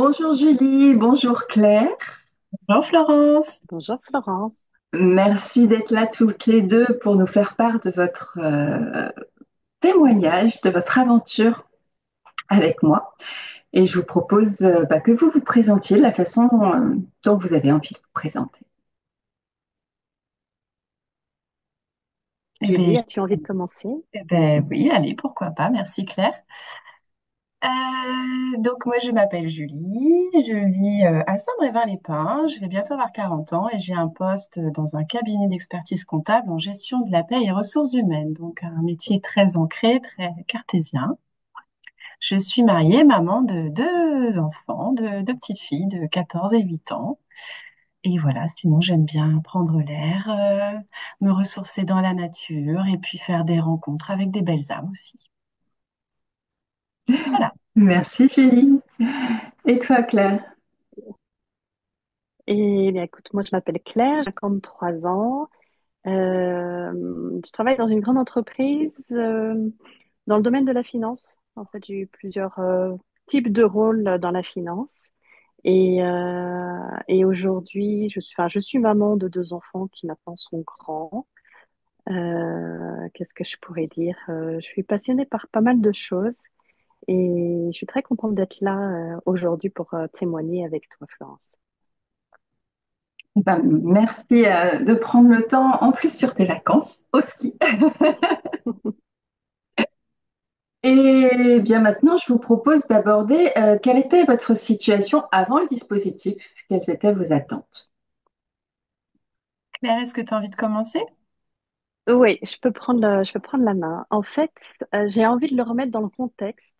Bonjour Julie, bonjour Claire. Bonjour Florence. Bonjour Florence. Merci d'être là toutes les deux pour nous faire part de votre témoignage, de votre aventure avec moi. Et je vous propose que vous vous présentiez de la façon dont vous avez envie de vous présenter. Eh bien, Julie, as-tu envie de commencer? oui, allez, pourquoi pas. Merci Claire. Donc moi je m'appelle Julie, je vis à Saint-Brévin-les-Pins, je vais bientôt avoir 40 ans et j'ai un poste dans un cabinet d'expertise comptable en gestion de la paie et ressources humaines, donc un métier très ancré, très cartésien. Je suis mariée, maman de deux enfants, de deux petites filles de 14 et 8 ans. Et voilà, sinon j'aime bien prendre l'air, me ressourcer dans la nature et puis faire des rencontres avec des belles âmes aussi. Voilà. Merci Julie. Et toi Claire? Eh bien, écoute, moi je m'appelle Claire, j'ai 53 ans. Je travaille dans une grande entreprise dans le domaine de la finance. En fait, j'ai eu plusieurs types de rôles dans la finance. Et aujourd'hui, je suis maman de deux enfants qui maintenant sont grands. Qu'est-ce que je pourrais dire? Je suis passionnée par pas mal de choses. Et je suis très contente d'être là aujourd'hui pour témoigner avec toi, Florence. Merci de prendre le temps en plus sur tes vacances au ski. Et bien maintenant, je vous propose d'aborder quelle était votre situation avant le dispositif, quelles étaient vos attentes. Claire, est-ce que tu as envie de commencer? Oui, je peux prendre la main. En fait, j'ai envie de le remettre dans le contexte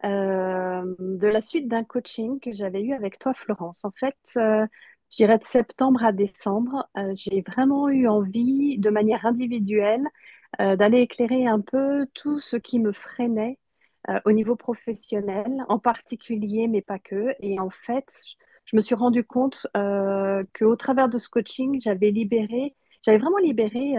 de la suite d'un coaching que j'avais eu avec toi, Florence. En fait, je dirais de septembre à décembre, j'ai vraiment eu envie, de manière individuelle, d'aller éclairer un peu tout ce qui me freinait au niveau professionnel, en particulier, mais pas que. Et en fait, je me suis rendu compte qu'au travers de ce coaching, j'avais vraiment libéré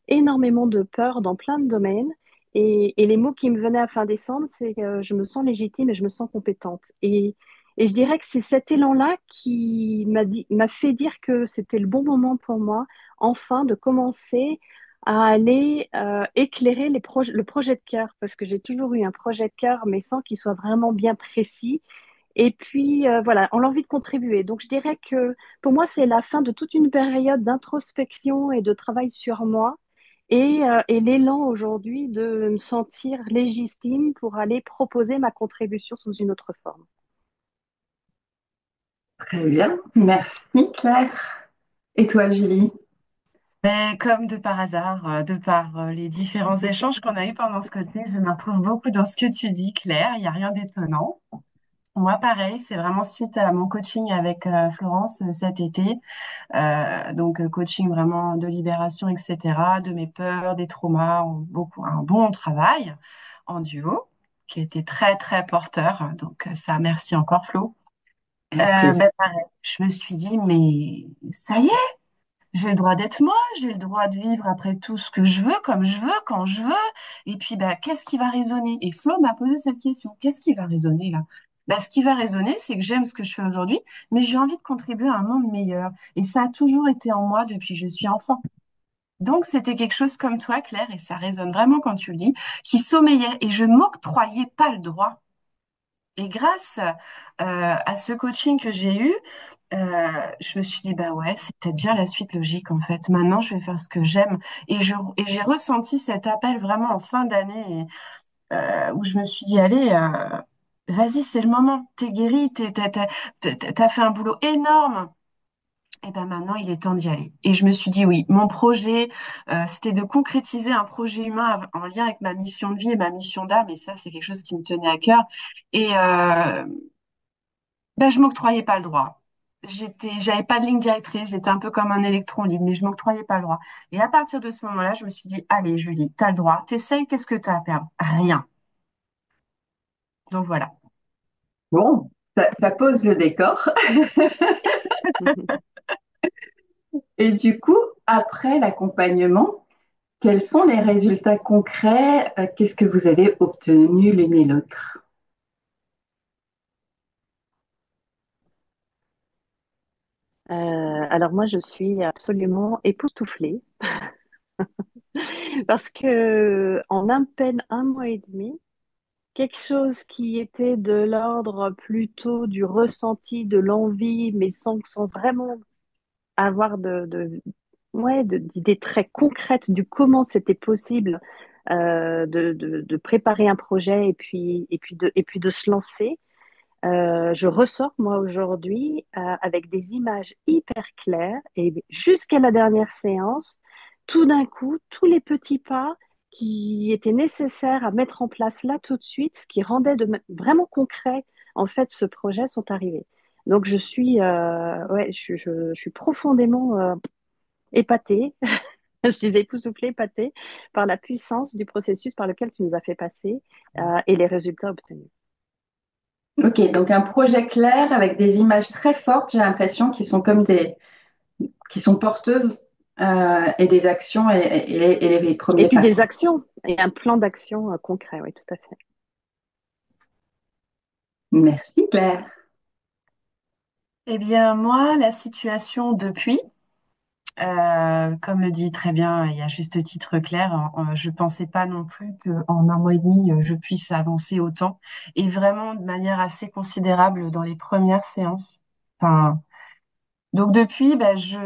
énormément de peur dans plein de domaines. Et les mots qui me venaient à fin décembre, c'est que je me sens légitime et je me sens compétente. Et je dirais que c'est cet élan-là qui m'a fait dire que c'était le bon moment pour moi, enfin, de commencer à aller éclairer le projet de cœur, parce que j'ai toujours eu un projet de cœur, mais sans qu'il soit vraiment bien précis. Et puis, voilà, on a envie de contribuer. Donc, je dirais que pour moi, c'est la fin de toute une période d'introspection et de travail sur moi et l'élan aujourd'hui de me sentir légitime pour aller proposer ma contribution sous une autre forme. Très bien, merci Claire. Et toi Julie? Ben, comme de par hasard, de par les différents échanges qu'on a eus pendant ce côté, je me retrouve beaucoup dans ce que tu dis, Claire. Il n'y a rien d'étonnant. Moi, pareil, c'est vraiment suite à mon coaching avec Florence cet été. Coaching vraiment de libération, etc., de mes peurs, des traumas, beaucoup, un bon travail en duo qui a été très, très porteur. Donc, ça, merci encore, Flo. Avec plaisir. Pareil, je me suis dit, mais ça y est, j'ai le droit d'être moi, j'ai le droit de vivre après tout ce que je veux, comme je veux, quand je veux. Et puis, qu'est-ce qui va résonner? Et Flo m'a posé cette question. Qu'est-ce qui va résonner là? Ce qui va résonner, c'est que j'aime ce que je fais aujourd'hui, mais j'ai envie de contribuer à un monde meilleur. Et ça a toujours été en moi depuis que je suis enfant. Donc, c'était quelque chose comme toi, Claire, et ça résonne vraiment quand tu le dis, qui sommeillait. Et je m'octroyais pas le droit. Et grâce à ce coaching que j'ai eu, je me suis dit, bah ouais, c'est peut-être bien la suite logique en fait. Maintenant, je vais faire ce que j'aime. Et j'ai ressenti cet appel vraiment en fin d'année où je me suis dit, allez, vas-y, c'est le moment. T'es guéri, t'as fait un boulot énorme. Et ben maintenant, il est temps d'y aller. Et je me suis dit, oui, mon projet, c'était de concrétiser un projet humain en lien avec ma mission de vie et ma mission d'âme. Et ça, c'est quelque chose qui me tenait à cœur. Et je m'octroyais pas le droit. J'avais pas de ligne directrice, j'étais un peu comme un électron libre, mais je m'octroyais pas le droit. Et à partir de ce moment-là, je me suis dit, allez, Julie, t'as le droit, t'essayes, qu'est-ce que t'as à perdre? Rien. Donc voilà. Bon, ça pose le décor. Et du coup, après l'accompagnement, quels sont les résultats concrets? Qu'est-ce que vous avez obtenu l'une et l'autre? Alors moi, je suis absolument époustouflée parce que en à peine un mois et demi, quelque chose qui était de l'ordre plutôt du ressenti, de l'envie, mais sans vraiment avoir d'idées très concrètes du comment c'était possible de préparer un projet et puis de se lancer. Je ressors, moi, aujourd'hui, avec des images hyper claires et jusqu'à la dernière séance, tout d'un coup, tous les petits pas qui étaient nécessaires à mettre en place là tout de suite, ce qui rendait vraiment concret, en fait, ce projet, sont arrivés. Donc, ouais, je suis profondément épatée, je disais époustouflée, épatée par la puissance du processus par lequel tu nous as fait passer et les résultats obtenus. Ok, donc un projet clair avec des images très fortes, j'ai l'impression, qui sont comme qui sont porteuses et des actions et les Et premiers puis pas, des quoi. actions, et un plan d'action concret, oui, tout à fait. Merci Claire. Eh bien, moi, la situation depuis, comme le dit très bien, il y a juste titre Claire, je pensais pas non plus qu'en un mois et demi, je puisse avancer autant et vraiment de manière assez considérable dans les premières séances. Enfin, donc depuis, bah, je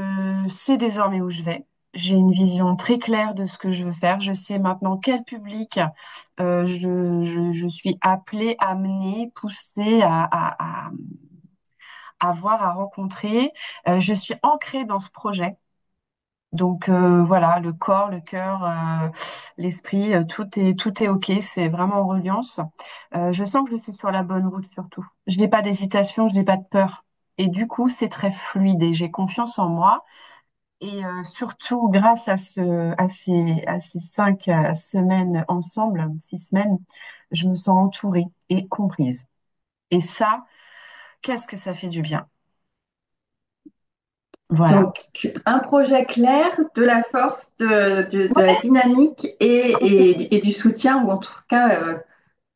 sais désormais où je vais. J'ai une vision très claire de ce que je veux faire. Je sais maintenant quel public je suis appelée, amenée, poussée à voir, à rencontrer. Je suis ancrée dans ce projet. Donc voilà, le corps, le cœur, l'esprit, tout est OK. C'est vraiment en reliance. Je sens que je suis sur la bonne route surtout. Je n'ai pas d'hésitation, je n'ai pas de peur. Et du coup, c'est très fluide et j'ai confiance en moi. Et surtout, grâce à ces 5 semaines ensemble, 6 semaines, je me sens entourée et comprise. Et ça, qu'est-ce que ça fait du bien. Voilà. Donc, un projet clair, de la force, de la Ouais, dynamique complètement. et du soutien, ou en tout cas,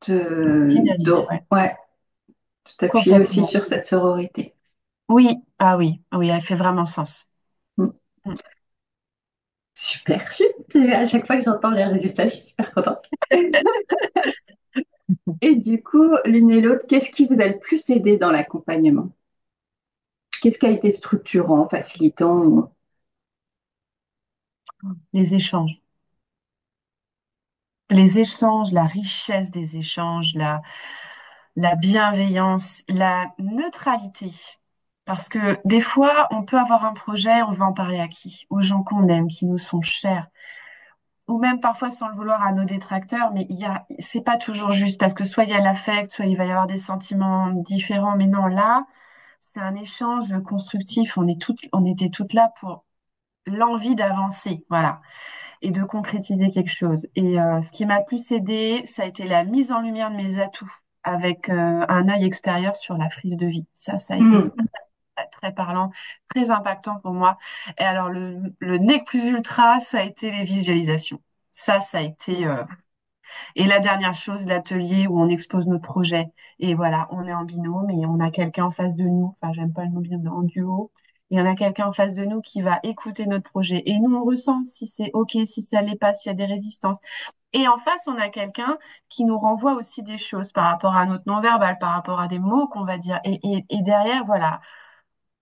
Dynamique, ouais. ouais, de t'appuyer aussi Complètement. sur cette sororité. Oui, ah oui, oui, elle fait vraiment sens. Mm. Mm. Super. À chaque fois que j'entends les résultats, je suis super contente. Et du coup, l'une et l'autre, qu'est-ce qui vous a le plus aidé dans l'accompagnement? Qu'est-ce qui a été structurant, facilitant? Les échanges. Les échanges, la richesse des échanges, la bienveillance, la neutralité. Parce que des fois, on peut avoir un projet, on va en parler à qui? Aux gens qu'on aime, qui nous sont chers. Ou même parfois sans le vouloir à nos détracteurs, mais c'est pas toujours juste parce que soit il y a l'affect, soit il va y avoir des sentiments différents. Mais non, là, c'est un échange constructif. On était toutes là pour l'envie d'avancer, voilà, et de concrétiser quelque chose. Et ce qui m'a le plus aidé, ça a été la mise en lumière de mes atouts avec un œil extérieur sur la frise de vie. Ça a été Mm. très parlant, très impactant pour moi. Et alors, le nec plus ultra, ça a été les visualisations. Ça a été et la dernière chose, l'atelier où on expose notre projet. Et voilà, on est en binôme et on a quelqu'un en face de nous. Enfin, j'aime pas le mot binôme, mais en duo. Et on a quelqu'un en face de nous qui va écouter notre projet. Et nous, on ressent si c'est OK, si ça l'est pas, s'il y a des résistances. Et en face, on a quelqu'un qui nous renvoie aussi des choses par rapport à notre non-verbal, par rapport à des mots qu'on va dire. Et derrière, voilà,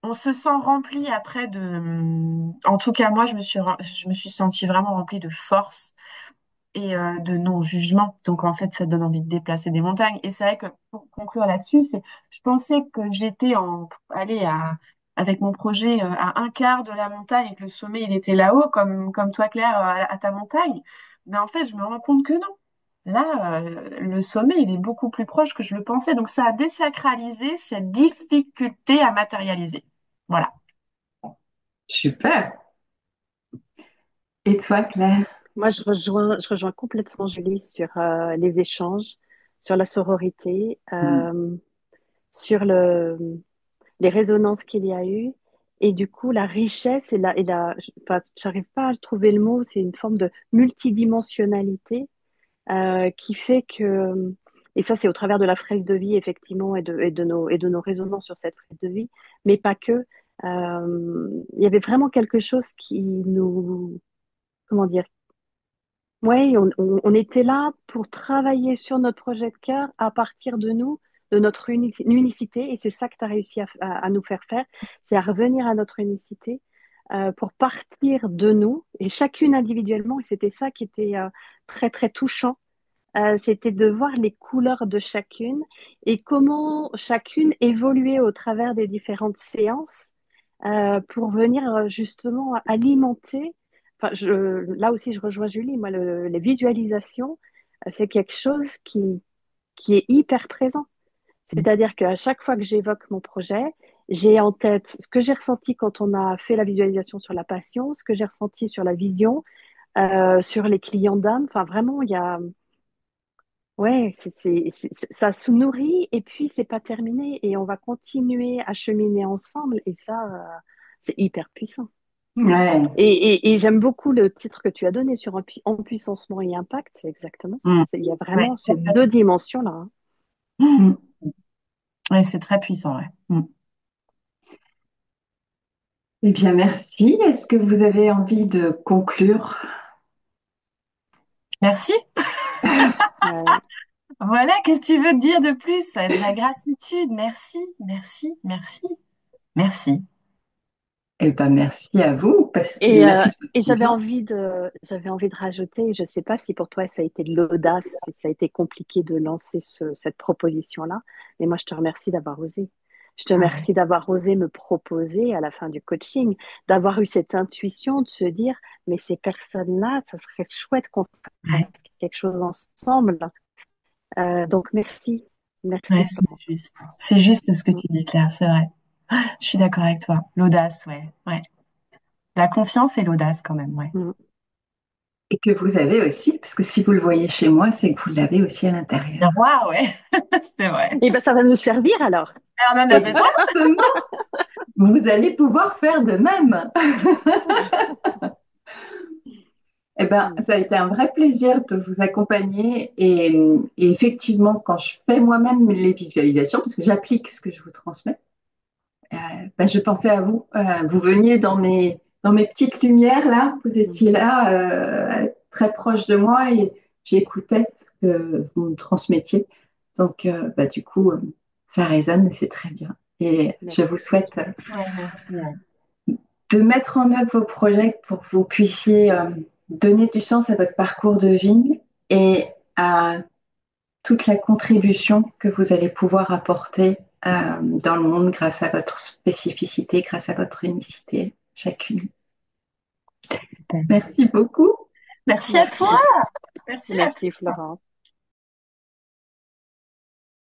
on se sent rempli après En tout cas, moi, je me suis sentie vraiment remplie de force et de non-jugement. Donc en fait, ça donne envie de déplacer des montagnes. Et c'est vrai que pour conclure là-dessus, je pensais que j'étais allez, avec mon projet à un quart de la montagne et que le sommet, il était là-haut, comme toi, Claire, à ta montagne. Mais en fait, je me rends compte que non. Là, le sommet, il est beaucoup plus proche que je le pensais. Donc ça a désacralisé cette difficulté à matérialiser. Voilà. Super. Et toi, Claire? Moi, je rejoins complètement Julie sur les échanges, sur la sororité, Mm. sur les résonances qu'il y a eu, et du coup, la richesse enfin, j'arrive pas à trouver le mot, c'est une forme de multidimensionnalité qui fait que, et ça, c'est au travers de la fraise de vie, effectivement, et de nos résonances sur cette fraise de vie, mais pas que. Il y avait vraiment quelque chose qui nous, comment dire, ouais, on était là pour travailler sur notre projet de cœur à partir de nous, de notre unicité, et c'est ça que tu as réussi à nous faire faire, c'est à revenir à notre unicité pour partir de nous, et chacune individuellement, et c'était ça qui était très, très touchant, c'était de voir les couleurs de chacune et comment chacune évoluait au travers des différentes séances pour venir justement alimenter. Enfin, là aussi, je rejoins Julie. Moi, les visualisations, c'est quelque chose qui est hyper présent. C'est-à-dire qu'à chaque fois que j'évoque mon projet, j'ai en tête ce que j'ai ressenti quand on a fait la visualisation sur la passion, ce que j'ai ressenti sur la vision, sur les clients d'âme. Enfin, vraiment, il y a, ouais, ça se nourrit et puis c'est pas terminé et on va continuer à cheminer ensemble et ça, c'est hyper puissant. Ouais. Et j'aime beaucoup le titre que tu as donné sur empuissancement et impact, c'est exactement ça. Mm. Il y a Ouais, vraiment ces deux complètement. dimensions-là, hein. Mm. Mm. Ouais, c'est très puissant, ouais. Mm. Eh bien, merci. Est-ce que vous avez envie de conclure? Merci. Ouais. Voilà, qu'est-ce que tu veux dire de plus? De la gratitude. Merci, merci, merci, merci. Eh bien, merci à vous. Et Merci de et votre confiance. j'avais envie de rajouter, je ne sais pas si pour toi ça a été de l'audace, si ça a été compliqué de lancer cette proposition-là, mais moi je te remercie d'avoir osé. Je te Ouais. remercie d'avoir osé me proposer à la fin du coaching, d'avoir eu cette intuition de se dire, mais ces personnes-là, ça serait chouette qu'on fasse Ouais, quelque chose ensemble. Donc merci, ouais, merci c'est Florent. juste. C'est juste ce que Mm, tu dis, Claire, c'est vrai. Je suis d'accord avec toi. L'audace, ouais, ouais. La confiance et l'audace quand même, ouais. mm. Et que vous avez aussi, parce que si vous le voyez chez moi, c'est que vous l'avez aussi à l'intérieur. Waouh, ouais, c'est vrai. Eh ben ça va nous servir alors. On en a besoin. Exactement. Vous allez pouvoir faire de même. Eh ben, Mm, ça a été un vrai plaisir de vous accompagner et effectivement, quand je fais moi-même les visualisations, parce que j'applique ce que je vous transmets, euh, ben, je pensais à vous. Vous veniez dans mes petites lumières là, vous mm. étiez là, très proche de moi et j'écoutais ce que vous me transmettiez. Donc, bah, du coup, ça résonne et c'est très bien. Et je vous Merci. souhaite Ouais, merci. Ouais. de mettre en œuvre vos projets pour que vous puissiez donner du sens à votre parcours de vie et à toute la contribution que vous allez pouvoir apporter dans le monde grâce à votre spécificité, grâce à votre unicité, chacune. Super. Merci beaucoup. Merci à toi. Merci. Merci à toi. Merci Florent.